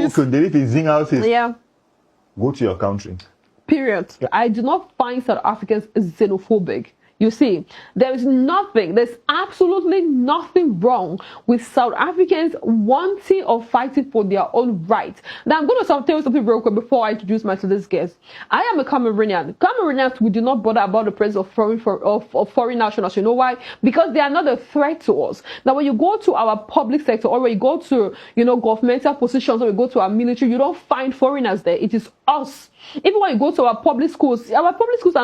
houses. Okay, they live in Zing houses. Yeah. Go to your country. Period. I do not find South Africans xenophobic. You see, there's absolutely nothing wrong with South Africans wanting or fighting for their own rights. Now, I'm going to tell you something real quick before I introduce myself to this guest. I am a Cameroonian. Cameroonians, we do not bother about the presence of foreign nationals. You know why? Because they are not a threat to us. Now, when you go to our public sector or when you go to, governmental positions or you go to our military, you don't find foreigners there. It is us. Even when you go to our public schools are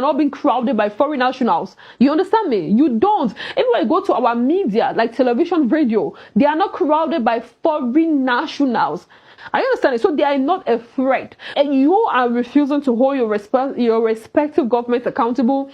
not being crowded by foreign nationals. You understand me? You don't. Even when you go to our media, like television, radio, they are not crowded by foreign nationals. I understand it. So they are not a threat. And you are refusing to hold your respective governments accountable,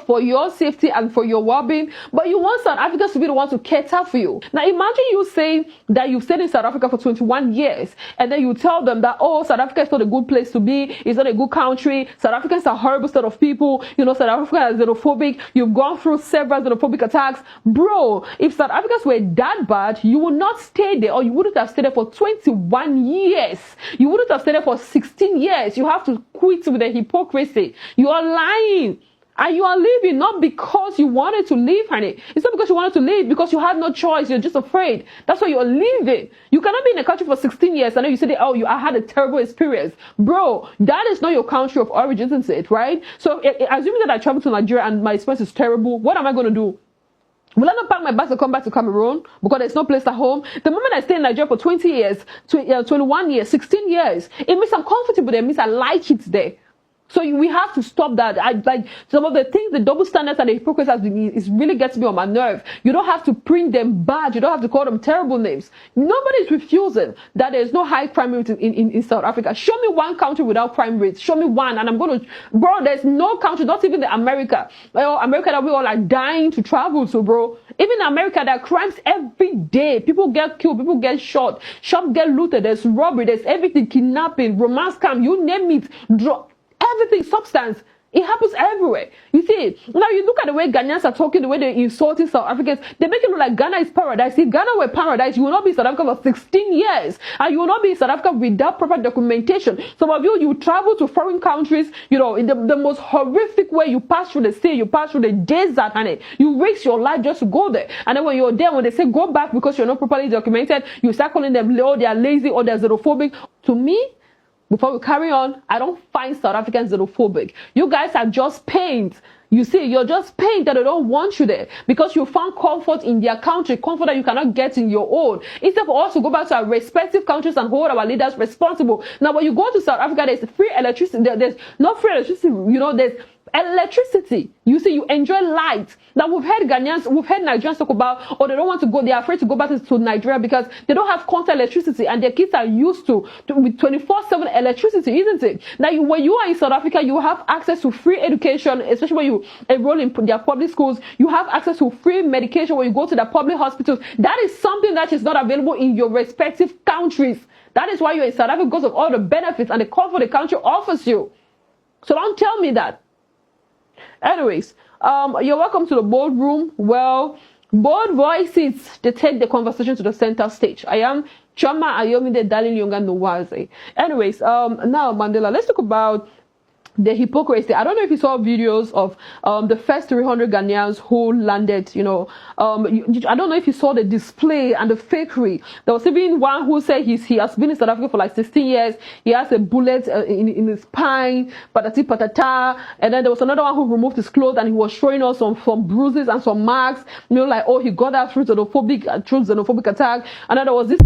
for your safety and for your well-being, but you want South Africans to be the ones to cater for you. Now, imagine you saying that you've stayed in South Africa for 21 years, and then you tell them that, oh, South Africa is not a good place to be, it's not a good country, South Africans are a horrible set of people, South Africa is xenophobic, you've gone through several xenophobic attacks. Bro, if South Africans were that bad, you would not stay there, or you wouldn't have stayed there for 21 years. You wouldn't have stayed there for 16 years. You have to quit with the hypocrisy. You are lying. And you are leaving not because you wanted to leave, honey. It's not because you wanted to leave, because you had no choice. You're just afraid. That's why you're leaving. You cannot be in a country for 16 years and then you say, I had a terrible experience. Bro, that is not your country of origin, isn't it, right? So, assuming that I travel to Nigeria and my experience is terrible, what am I going to do? Will I not pack my bags and come back to Cameroon because there's no place at home? The moment I stay in Nigeria for 20 years, 21 years, 16 years, it means I'm comfortable there. It means I like it there. So we have to stop that. Like some of the things, the double standards and the hypocrisy is really gets me on my nerve. You don't have to print them bad. You don't have to call them terrible names. Nobody's refusing that there's no high crime rate in South Africa. Show me one country without crime rates. Show me one, and I'm going to, bro. There's no country, not even the America that we all are dying to travel to, bro. Even in America, there are crimes every day. People get killed, people get shot, shops get looted. There's robbery, there's everything, kidnapping, romance scam, you name it. Everything, substance, it happens everywhere. You see, now you look at the way Ghanaians are talking, the way they're insulting South Africans, they make it look like Ghana is paradise. If Ghana were paradise, you will not be in South Africa for 16 years. And you will not be in South Africa without proper documentation. Some of you travel to foreign countries, in the most horrific way. You pass through the sea, you pass through the desert, honey. You risk your life just to go there. And then when you're there, when they say go back because you're not properly documented, you start calling them, oh, they are lazy or they're xenophobic. To me, before we carry on, I don't find South Africans xenophobic. You guys are just pained. You see, you're just pained that they don't want you there because you found comfort in their country, comfort that you cannot get in your own. Instead for us to go back to our respective countries and hold our leaders responsible. Now, when you go to South Africa, there's free electricity. There's not free electricity, there's electricity. You see, you enjoy light. Now, we've heard Nigerians talk about, or they don't want to go, they're afraid to go back to Nigeria because they don't have constant electricity and their kids are used to with 24/7 electricity, isn't it? Now, when you are in South Africa, you have access to free education, especially when you enroll in their public schools. You have access to free medication when you go to the public hospitals. That is something that is not available in your respective countries. That is why you're in South Africa, because of all the benefits and the comfort the country offers you. So don't tell me that. Anyways, you're welcome to the boardroom. Well, bold voices, they take the conversation to the center stage. I am Choma Ayomide Darling Yonga Nwaze. Anyways, now Mandela, let's talk about the hypocrisy. I don't know if you saw videos of the first 300 Ghanaians who landed, I don't know if you saw the display and the fakery. There was even one who said he has been in South Africa for like 16 years. He has a bullet in his spine, patati patata. And then there was another one who removed his clothes and he was showing us some bruises and some marks. Like, oh, he got that through xenophobic attack. And then there was this